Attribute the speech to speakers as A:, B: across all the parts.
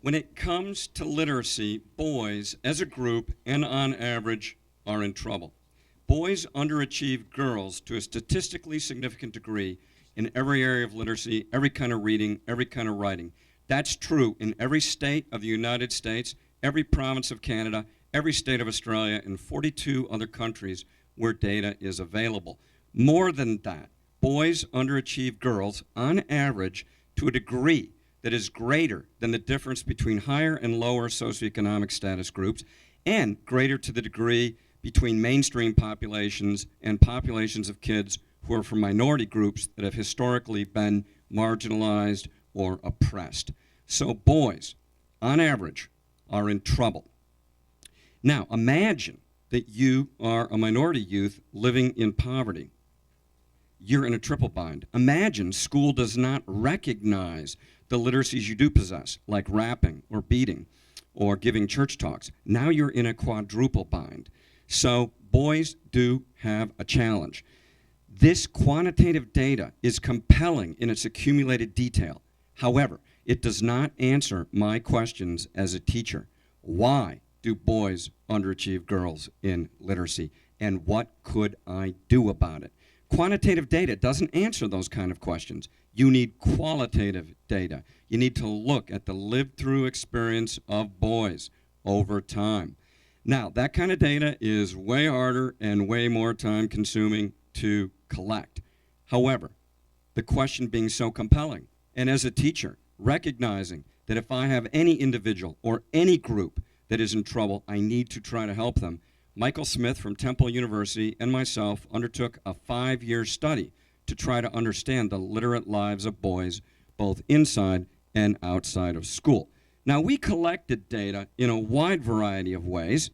A: When it comes to literacy, boys, as a group and on average, are in trouble. Boys underachieve girls to a statistically significant degree in every area of literacy, every kind of reading, every kind of writing. That's true in every state of the United States, every province of Canada, every state of Australia, and 42 other countries where data is available. More than that, boys underachieve girls on average to a degree that is greater than the difference between higher and lower socioeconomic status groups, and greater to the degree between mainstream populations and populations of kids who are from minority groups that have historically been marginalized or oppressed. So boys, on average, are in trouble. Now, imagine that you are a minority youth living in poverty. You're in a triple bind. Imagine school does not recognize the literacies you do possess, like rapping or beading or giving church talks. Now you're in a quadruple bind. So boys do have a challenge. This quantitative data is compelling in its accumulated detail. However, it does not answer my questions as a teacher. Why do boys underachieve girls in literacy? And what could I do about it? Quantitative data doesn't answer those kind of questions. You need qualitative data. You need to look at the lived-through experience of boys over time. Now, that kind of data is way harder and way more time-consuming to collect. However, the question being so compelling, and as a teacher, recognizing that if I have any individual or any group that is in trouble, I need to try to help them. Michael Smith from Temple University and myself undertook a 5-year study to try to understand the literate lives of boys, both inside and outside of school. Now, we collected data in a wide variety of ways.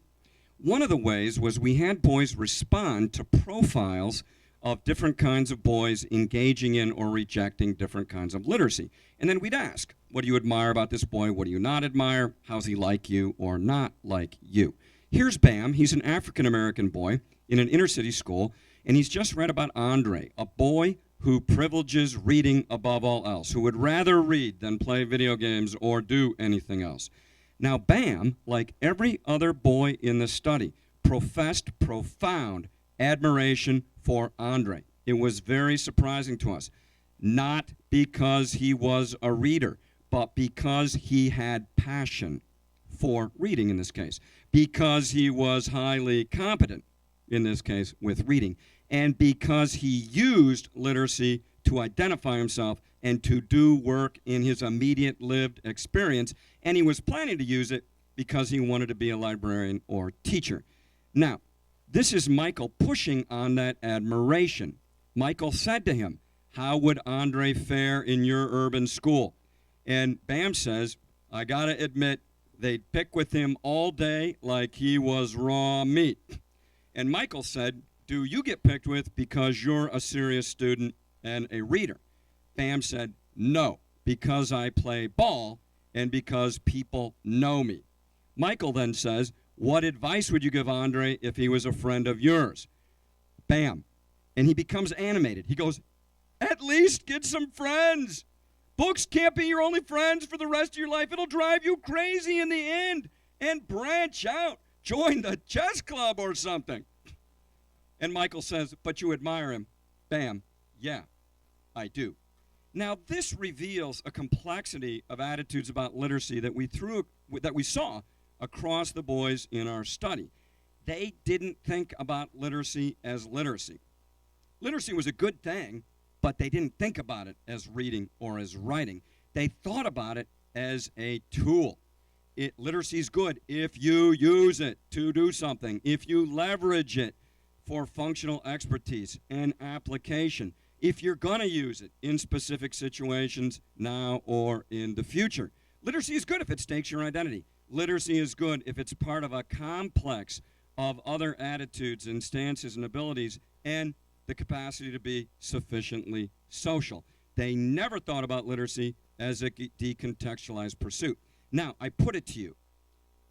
A: One of the ways was we had boys respond to profiles of different kinds of boys engaging in or rejecting different kinds of literacy. And then we'd ask, what do you admire about this boy? What do you not admire? How's he like you or not like you? Here's Bam. He's an African-American boy in an inner-city school, and he's just read about Andre, a boy who privileges reading above all else, who would rather read than play video games or do anything else. Now, Bam, like every other boy in the study, professed profound admiration for Andre. It was very surprising to us, not because he was a reader, but because he had passion for reading in this case, because he was highly competent in this case with reading, and because he used literacy to identify himself and to do work in his immediate lived experience, and he was planning to use it because he wanted to be a librarian or teacher. Now, this is Michael pushing on that admiration. Michael said to him, how would Andre fare in your urban school? And Bam says, I gotta admit, they'd pick with him all day like he was raw meat. And Michael said, do you get picked with because you're a serious student and a reader? Bam said, no, because I play ball and because people know me. Michael then says, what advice would you give Andre if he was a friend of yours? Bam. And he becomes animated. He goes, at least get some friends. Books can't be your only friends for the rest of your life. It'll drive you crazy in the end. And branch out. Join the chess club or something. And Michael says, but you admire him. Bam. Yeah, I do. Now, this reveals a complexity of attitudes about literacy that we saw across the boys in our study. They didn't think about literacy as literacy. Literacy was a good thing, but they didn't think about it as reading or as writing. They thought about it as a tool. Literacy is good if you use it to do something, if you leverage it for functional expertise and application, if you're going to use it in specific situations now or in the future. Literacy is good if it stakes your identity. Literacy is good if it's part of a complex of other attitudes and stances and abilities and the capacity to be sufficiently social. They never thought about literacy as a decontextualized pursuit. Now, I put it to you,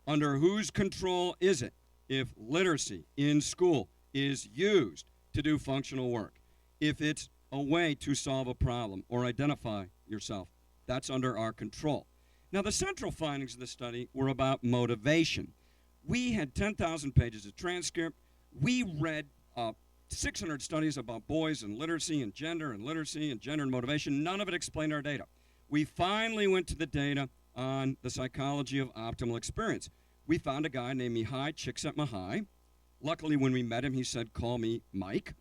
A: under whose control is it if literacy in school is used to do functional work? If it's a way to solve a problem or identify yourself, that's under our control. Now, the central findings of the study were about motivation. We had 10,000 pages of transcript. We read 600 studies about boys and literacy and gender and motivation. None of it explained our data. We finally went to the data on the psychology of optimal experience. We found a guy named Mihai Csikszentmihalyi. Luckily, when we met him, he said, "Call me Mike."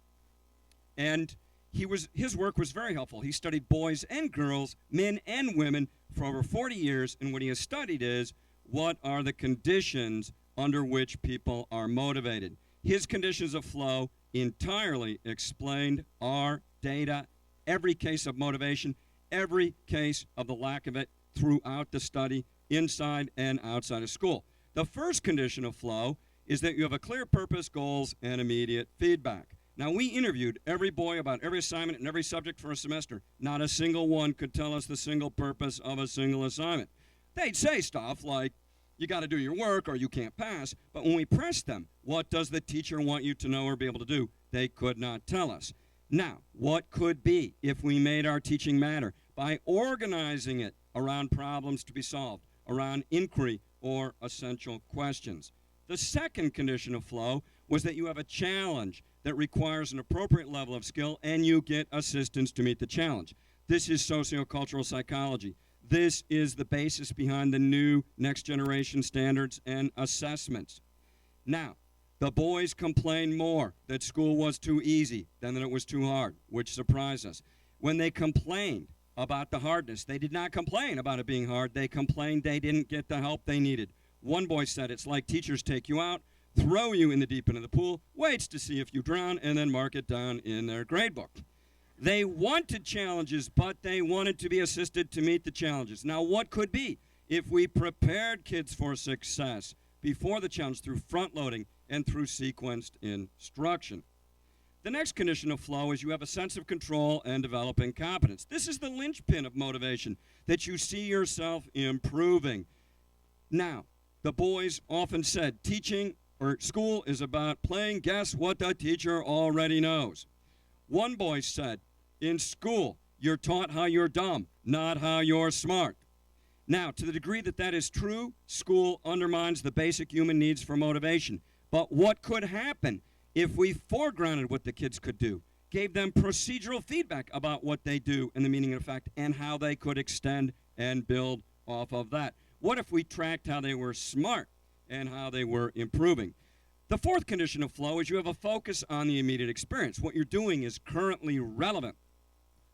A: And his work was very helpful. He studied boys and girls, men and women, for over 40 years, and what he has studied is what are the conditions under which people are motivated. His conditions of flow entirely explained our data, every case of motivation, every case of the lack of it throughout the study, inside and outside of school. The first condition of flow is that you have a clear purpose, goals, and immediate feedback. Now, we interviewed every boy about every assignment and every subject for a semester. Not a single one could tell us the single purpose of a single assignment. They'd say stuff like, you got to do your work or you can't pass. But when we pressed them, what does the teacher want you to know or be able to do? They could not tell us. Now, what could be if we made our teaching matter by organizing it around problems to be solved, around inquiry or essential questions? The second condition of flow was that you have a challenge that requires an appropriate level of skill and you get assistance to meet the challenge. This is sociocultural psychology. This is the basis behind the new next generation standards and assessments. Now, the boys complained more that school was too easy than that it was too hard, which surprised us. When they complained about the hardness, they did not complain about it being hard. They complained they didn't get the help they needed. One boy said it's like teachers take you out, throw you in the deep end of the pool, waits to see if you drown, and then mark it down in their grade book. They wanted challenges, but they wanted to be assisted to meet the challenges. Now, what could be if we prepared kids for success before the challenge through front-loading and through sequenced instruction? The next condition of flow is you have a sense of control and developing competence. This is the linchpin of motivation, that you see yourself improving. Now, the boys often said teaching or school is about playing guess what the teacher already knows. One boy said, in school, you're taught how you're dumb, not how you're smart. Now, to the degree that that is true, school undermines the basic human needs for motivation. But what could happen if we foregrounded what the kids could do, gave them procedural feedback about what they do and the meaning and effect, and how they could extend and build off of that? What if we tracked how they were smart and how they were improving? The fourth condition of flow is you have a focus on the immediate experience. What you're doing is currently relevant,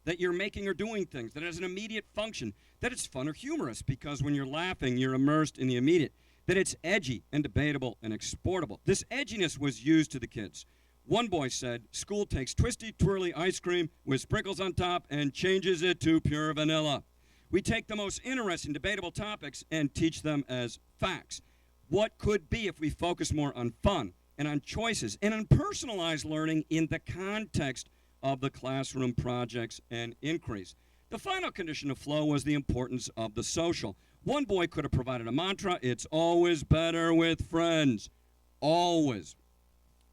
A: that you're making or doing things, that it has an immediate function, that it's fun or humorous because when you're laughing, you're immersed in the immediate, that it's edgy and debatable and exportable. This edginess was used to the kids. One boy said, school takes twisty, twirly ice cream with sprinkles on top and changes it to pure vanilla. We take the most interesting, debatable topics and teach them as facts. What could be if we focus more on fun and on choices and on personalized learning in the context of the classroom projects and inquiries? The final condition of flow was the importance of the social. One boy could have provided a mantra, it's always better with friends. Always.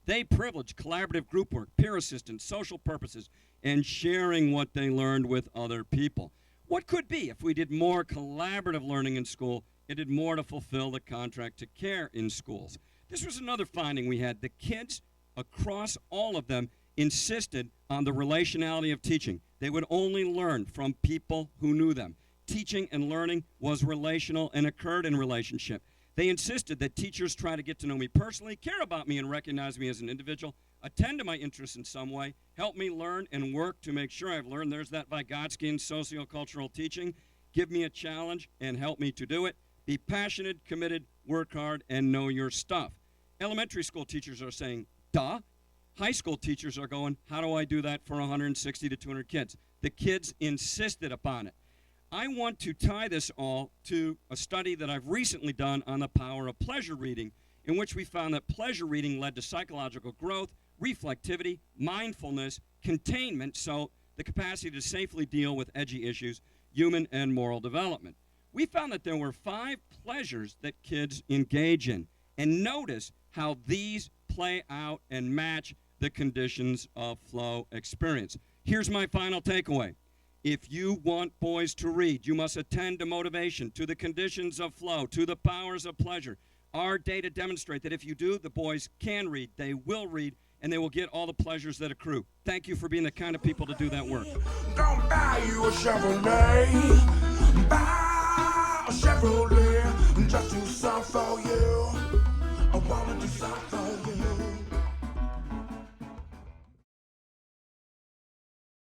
A: They privileged collaborative group work, peer assistance, social purposes, and sharing what they learned with other people. What could be if we did more collaborative learning in school? It did more to fulfill the contract to care in schools. This was another finding we had. The kids, across all of them, insisted on the relationality of teaching. They would only learn from people who knew them. Teaching and learning was relational and occurred in relationship. They insisted that teachers try to get to know me personally, care about me and recognize me as an individual, attend to my interests in some way, help me learn and work to make sure I've learned. There's that Vygotskian sociocultural teaching. Give me a challenge and help me to do it. Be passionate, committed, work hard, and know your stuff. Elementary school teachers are saying, duh. High school teachers are going, how do I do that for 160 to 200 kids? The kids insisted upon it. I want to tie this all to a study that I've recently done on the power of pleasure reading, in which we found that pleasure reading led to psychological growth, reflectivity, mindfulness, containment, so the capacity to safely deal with edgy issues, human and moral development. We found that there were 5 pleasures that kids engage in. And notice how these play out and match the conditions of flow experience. Here's my final takeaway. If you want boys to read, you must attend to motivation, to the conditions of flow, to the powers of pleasure. Our data demonstrate that if you do, the boys can read, they will read, and they will get all the pleasures that accrue. Thank you for being the kind of people to do that work.
B: Don't buy you a Chevrolet. Buy a Chevrolet. Just do something for you. I wanna do something for you.